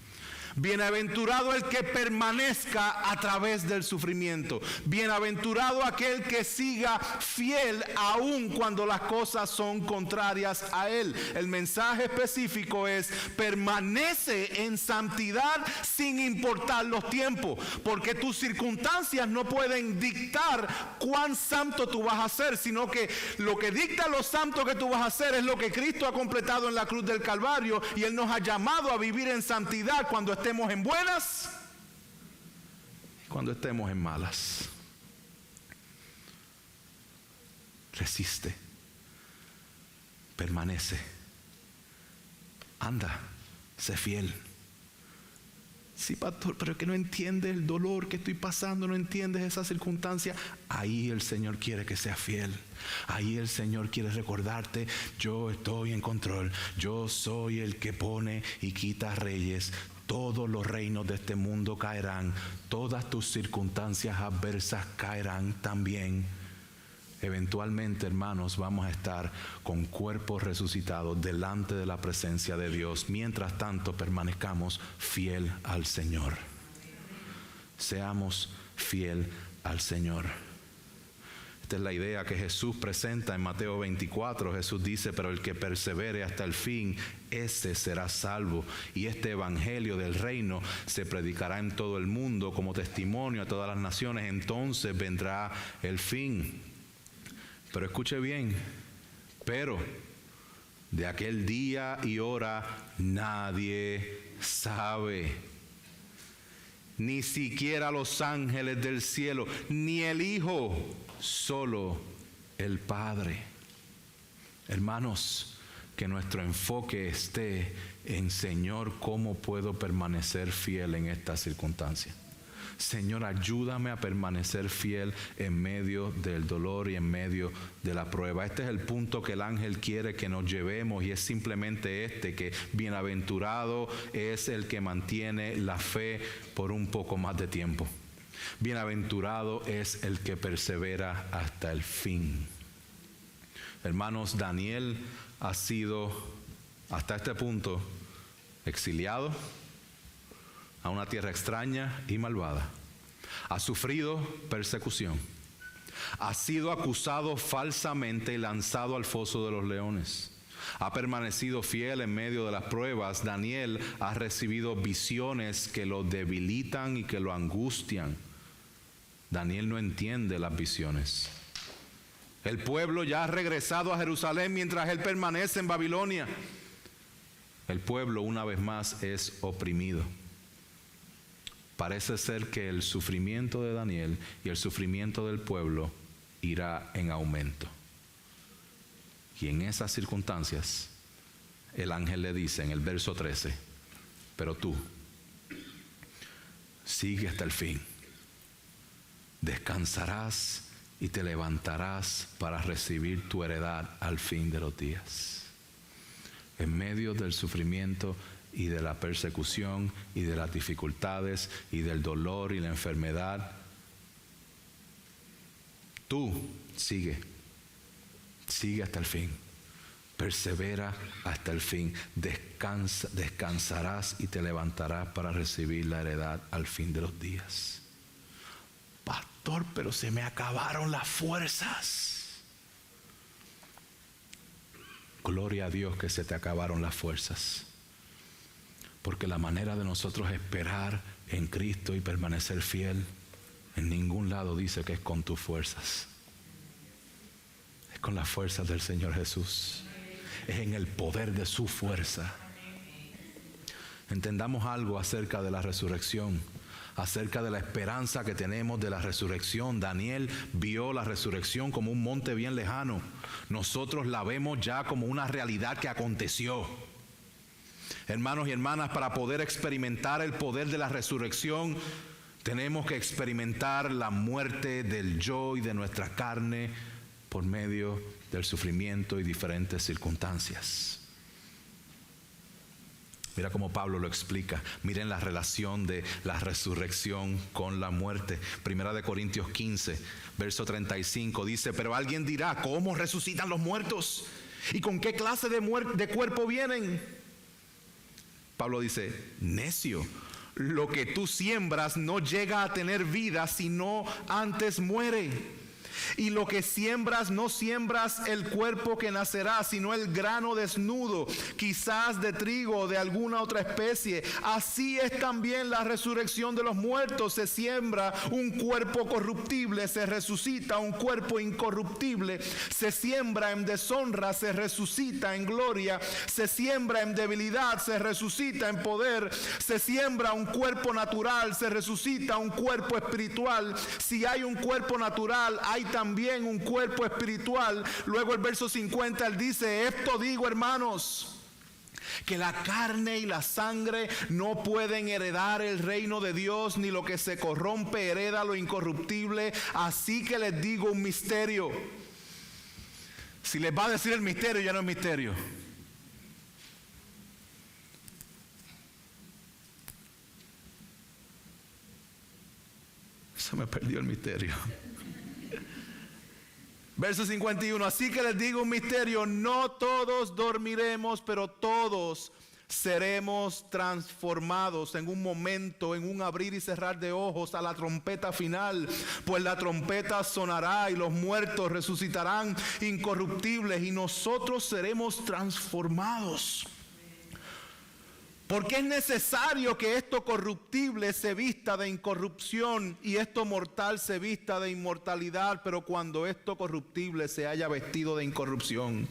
Bienaventurado el que permanezca a través del sufrimiento. Bienaventurado aquel que siga fiel aun cuando las cosas son contrarias a él. El mensaje específico es: permanece en santidad sin importar los tiempos, porque tus circunstancias no pueden dictar cuán santo tú vas a ser, sino que lo que dicta lo santo que tú vas a hacer es lo que Cristo ha completado en la cruz del Calvario, y Él nos ha llamado a vivir en santidad cuando estemos en buenas y cuando estemos en malas. Resiste, permanece, anda, sé fiel. Sí, pastor, pero es que no entiendes el dolor que estoy pasando, no entiendes esa circunstancia. Ahí el Señor quiere que seas fiel. Ahí el Señor quiere recordarte: yo estoy en control, yo soy el que pone y quita reyes. Todos los reinos de este mundo caerán, todas tus circunstancias adversas caerán también. Eventualmente, hermanos, vamos a estar con cuerpos resucitados delante de la presencia de Dios. Mientras tanto, permanezcamos fiel al Señor. Seamos fiel al Señor. Esta es la idea que Jesús presenta en Mateo 24. Jesús dice: pero el que persevere hasta el fin, ese será salvo. Y este evangelio del reino se predicará en todo el mundo como testimonio a todas las naciones. Entonces vendrá el fin. Pero escuche bien: pero de aquel día y hora nadie sabe, ni siquiera los ángeles del cielo, ni el Hijo, solo el Padre. Hermanos, que nuestro enfoque esté en: Señor, ¿cómo puedo permanecer fiel en esta circunstancia? Señor, ayúdame a permanecer fiel en medio del dolor y en medio de la prueba. Este es el punto que el ángel quiere que nos llevemos, y es simplemente que bienaventurado es el que mantiene la fe por un poco más de tiempo. Bienaventurado es el que persevera hasta el fin. Hermanos, Daniel ha sido hasta este punto exiliado a una tierra extraña y malvada. Ha sufrido persecución. Ha sido acusado falsamente y lanzado al foso de los leones. Ha permanecido fiel en medio de las pruebas. Daniel ha recibido visiones que lo debilitan y que lo angustian. Daniel no entiende las visiones. El pueblo ya ha regresado a Jerusalén mientras él permanece en Babilonia. El pueblo una vez más es oprimido. parece ser que el sufrimiento de Daniel y el sufrimiento del pueblo irá en aumento. Y en esas circunstancias, el ángel le dice en el verso 13, pero tú, sigue hasta el fin. Descansarás y te levantarás para recibir tu heredad al fin de los días. En medio del sufrimiento y de la persecución y de las dificultades y del dolor y la enfermedad, tú sigue hasta el fin. Persevera hasta el fin. Descansarás y te levantarás para recibir la heredad al fin de los días. Pastor, pero se me acabaron las fuerzas. Gloria a Dios que se te acabaron las fuerzas. Porque la manera de nosotros esperar en Cristo y permanecer fiel, en ningún lado dice que es con tus fuerzas. Es con las fuerzas del Señor Jesús. Es en el poder de su fuerza. Entendamos algo acerca de la resurrección, acerca de la esperanza que tenemos de la resurrección. Daniel vio la resurrección como un monte bien lejano. Nosotros la vemos ya como una realidad que aconteció. Hermanos y hermanas, para poder experimentar el poder de la resurrección, tenemos que experimentar la muerte del yo y de nuestra carne por medio del sufrimiento y diferentes circunstancias. Mira cómo Pablo lo explica. Miren la relación de la resurrección con la muerte. Primera de Corintios 15, verso 35 dice, pero alguien dirá, ¿cómo resucitan los muertos? ¿Y con qué clase de cuerpo vienen? Pablo dice, necio, lo que tú siembras no llega a tener vida, sino antes muere. Y lo que siembras, no siembras el cuerpo que nacerá, sino el grano desnudo, quizás de trigo o de alguna otra especie. Así es también la resurrección de los muertos. Se siembra un cuerpo corruptible, se resucita un cuerpo incorruptible. Se siembra en deshonra, se resucita en gloria. Se siembra en debilidad, se resucita en poder. Se siembra un cuerpo natural, se resucita un cuerpo espiritual. Si hay un cuerpo natural, hay también un cuerpo espiritual. Luego el verso 50 él dice, esto digo, hermanos, que la carne y la sangre no pueden heredar el reino de Dios, ni lo que se corrompe hereda lo incorruptible. Así que les digo un misterio. Si les va a decir el misterio, ya no es misterio. Se me perdió el misterio. Verso 51, así que les digo un misterio, no todos dormiremos, pero todos seremos transformados en un momento, en un abrir y cerrar de ojos a la trompeta final. Pues la trompeta sonará y los muertos resucitarán incorruptibles y nosotros seremos transformados. Porque es necesario que esto corruptible se vista de incorrupción y esto mortal se vista de inmortalidad. Pero cuando esto corruptible se haya vestido de incorrupción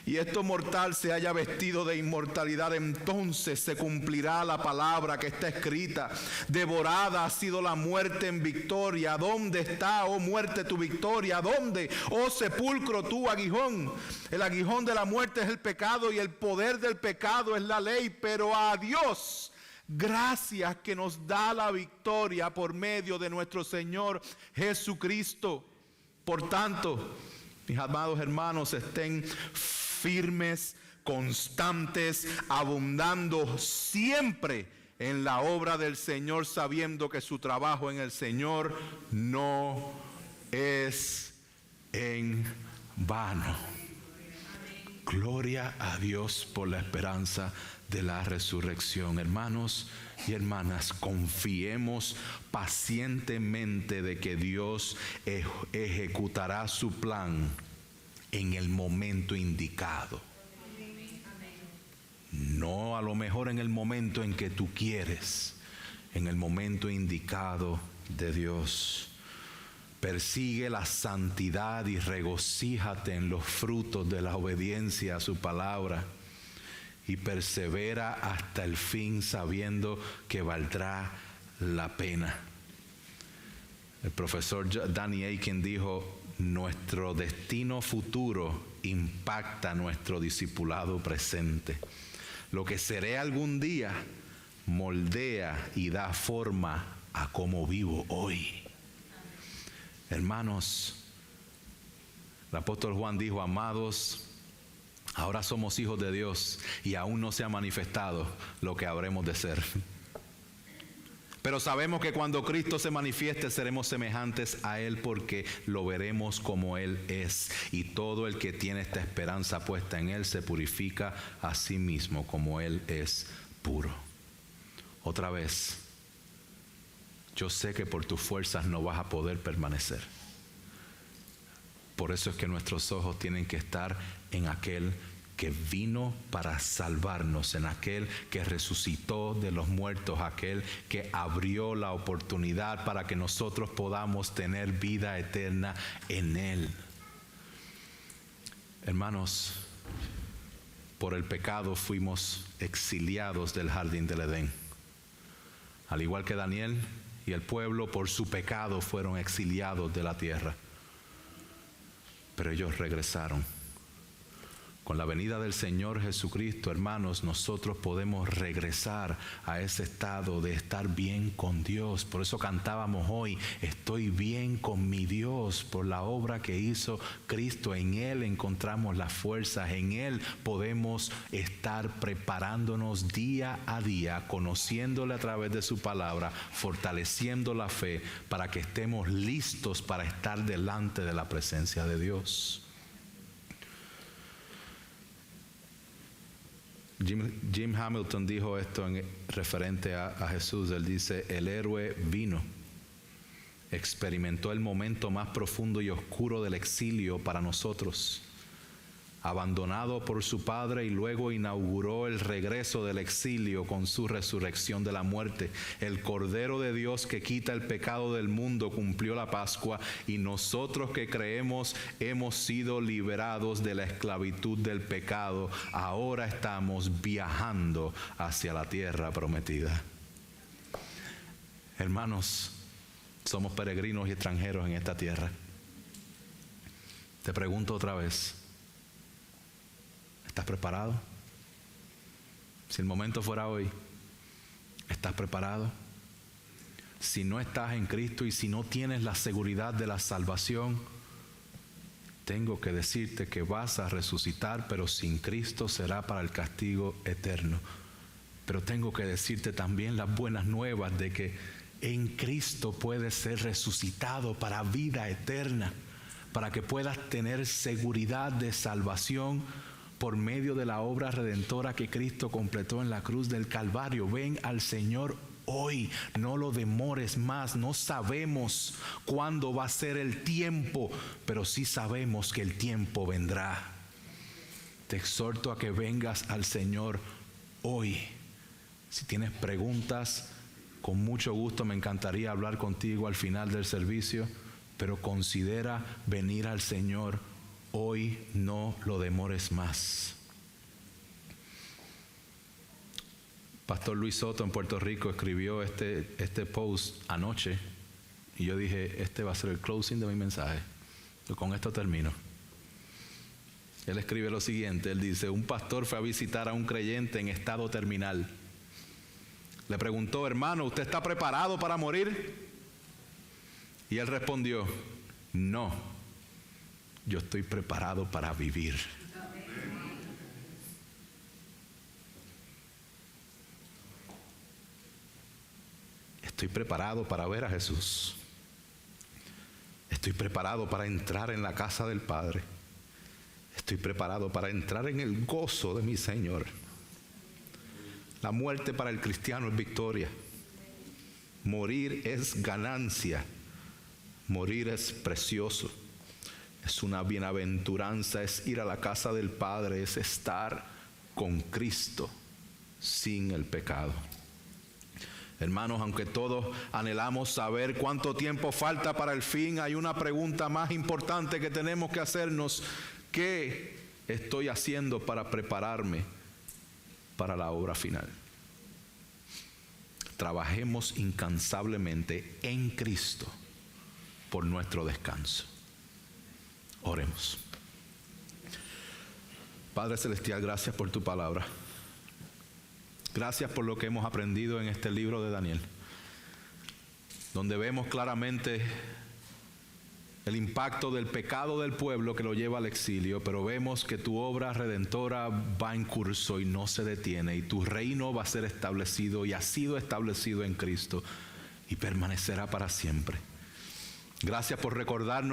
y esto mortal se haya vestido de inmortalidad, entonces se cumplirá la palabra que está escrita. Devorada ha sido la muerte en victoria. ¿Dónde está, oh muerte, tu victoria? ¿Dónde, oh sepulcro, tu aguijón? El aguijón de la muerte es el pecado y el poder del pecado es la ley. Pero a Dios gracias que nos da la victoria por medio de nuestro Señor Jesucristo. Por tanto, mis amados hermanos, estén firmes, constantes, abundando siempre en la obra del Señor, sabiendo que su trabajo en el Señor no es en vano. Gloria a Dios por la esperanza de la resurrección. Hermanos y hermanas, confiemos pacientemente de que Dios ejecutará su plan en el momento indicado. No a lo mejor en el momento en que tú quieres, en el momento indicado de Dios. Persigue la santidad y regocíjate en los frutos de la obediencia a su palabra. Y persevera hasta el fin sabiendo que valdrá la pena. El profesor Danny Akin dijo, nuestro destino futuro impacta nuestro discipulado presente. Lo que seré algún día moldea y da forma a cómo vivo hoy. Hermanos, el apóstol Juan dijo, amados, ahora somos hijos de Dios y aún no se ha manifestado lo que habremos de ser. Pero sabemos que cuando Cristo se manifieste seremos semejantes a Él porque lo veremos como Él es. Y todo el que tiene esta esperanza puesta en Él se purifica a sí mismo como Él es puro. Otra vez, yo sé que por tus fuerzas no vas a poder permanecer. Por eso es que nuestros ojos tienen que estar en aquel que vino para salvarnos, en aquel que resucitó de los muertos, aquel que abrió la oportunidad para que nosotros podamos tener vida eterna en Él. Hermanos, por el pecado fuimos exiliados del jardín del Edén. Al igual que Daniel y el pueblo, por su pecado fueron exiliados de la tierra. Pero ellos regresaron. Con la venida del Señor Jesucristo, hermanos, nosotros podemos regresar a ese estado de estar bien con Dios. Por eso cantábamos hoy, estoy bien con mi Dios por la obra que hizo Cristo. En Él encontramos las fuerzas, en Él podemos estar preparándonos día a día, conociéndole a través de su palabra, fortaleciendo la fe para que estemos listos para estar delante de la presencia de Dios. Jim Hamilton dijo esto referente a Jesús. Él dice, el héroe vino, experimentó el momento más profundo y oscuro del exilio para nosotros, abandonado por su Padre, y luego inauguró el regreso del exilio con su resurrección de la muerte. El Cordero de Dios que quita el pecado del mundo cumplió la Pascua, y nosotros que creemos hemos sido liberados de la esclavitud del pecado. Ahora estamos viajando hacia la tierra prometida. Hermanos, somos peregrinos y extranjeros en esta tierra. Te pregunto otra vez, ¿estás preparado? Si el momento fuera hoy, ¿estás preparado? Si no estás en Cristo y si no tienes la seguridad de la salvación, tengo que decirte que vas a resucitar, pero sin Cristo será para el castigo eterno. Pero tengo que decirte también las buenas nuevas de que en Cristo puedes ser resucitado para vida eterna, para que puedas tener seguridad de salvación por medio de la obra redentora que Cristo completó en la cruz del Calvario. Ven al Señor hoy, no lo demores más. No sabemos cuándo va a ser el tiempo, pero sí sabemos que el tiempo vendrá. Te exhorto a que vengas al Señor hoy. Si tienes preguntas, con mucho gusto me encantaría hablar contigo al final del servicio, pero considera venir al Señor hoy, no lo demores más. Pastor Luis Soto en Puerto Rico escribió este post anoche y yo dije, este va a ser el closing de mi mensaje. Con esto termino. Él escribe lo siguiente, él dice, un pastor fue a visitar a un creyente en estado terminal. Le preguntó, hermano, ¿usted está preparado para morir? Y él respondió, no. Yo estoy preparado para vivir. Estoy preparado para ver a Jesús. Estoy preparado para entrar en la casa del Padre. Estoy preparado para entrar en el gozo de mi Señor. La muerte para el cristiano es victoria. Morir es ganancia. Morir es precioso. Es una bienaventuranza, es ir a la casa del Padre, es estar con Cristo sin el pecado. Hermanos, aunque todos anhelamos saber cuánto tiempo falta para el fin, hay una pregunta más importante que tenemos que hacernos. ¿Qué estoy haciendo para prepararme para la obra final? trabajemos incansablemente en Cristo por nuestro descanso. Oremos. Padre Celestial, gracias por tu palabra. Gracias por lo que hemos aprendido en este libro de Daniel, donde vemos claramente el impacto del pecado del pueblo que lo lleva al exilio, pero vemos que tu obra redentora va en curso y no se detiene, y tu reino va a ser establecido y ha sido establecido en Cristo y permanecerá para siempre. Gracias por recordarnos